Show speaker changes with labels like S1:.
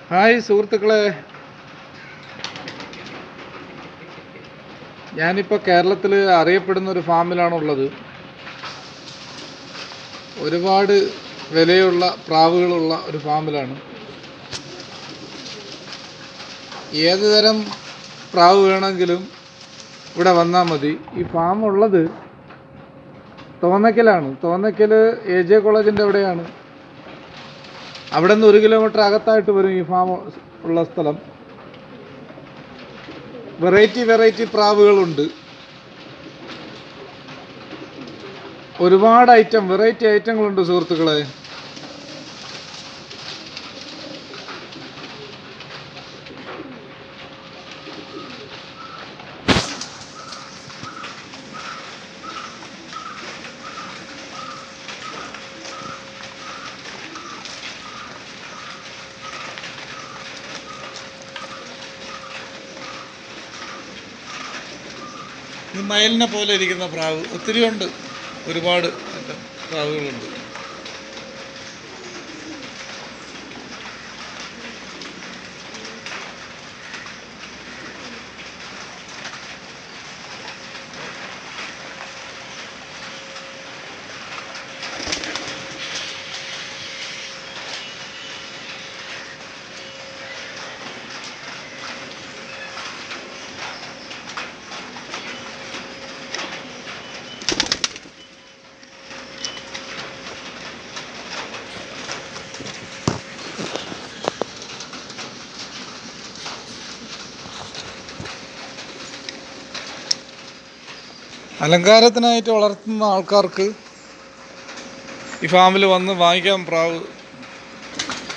S1: Hi സുഹൃത്തുക്കളെ, ഞാനിപ്പോൾ കേരളത്തിൽ അറിയപ്പെടുന്ന ഒരു ഫാമിലാണുള്ളത്. ഒരുപാട് വിലയുള്ള പ്രാവുകളുള്ള ഒരു ഫാമിലാണ്. ഏത് തരം പ്രാവ് വേണമെങ്കിലും ഇവിടെ വന്നാൽ മതി. ഈ ഫാം ഉള്ളത് തോന്നയ്ക്കലാണ്. തോന്നയ്ക്കൽ AJ കോളേജിൻ്റെ അവിടെയാണ്. അവിടെ നിന്ന് 1 കിലോമീറ്റർ അകത്തായിട്ട് വരും ഈ ഫാം ഉള്ള സ്ഥലം. വെറൈറ്റി പ്രാവുകളുണ്ട്. ഒരുപാട് വെറൈറ്റി ഐറ്റങ്ങളുണ്ട് സുഹൃത്തുക്കളെ. ഈ മയിലിനെ പോലെ ഇരിക്കുന്ന പ്രാവ് ഒത്തിരി ഉണ്ട്. ഒരുപാട് പ്രാവുകളുണ്ട്. അലങ്കാരത്തിനായിട്ട് വളർത്തുന്ന ആൾക്കാർക്ക് ഈ ഫാമിൽ വന്ന് വാങ്ങിക്കാം പ്രാവ്.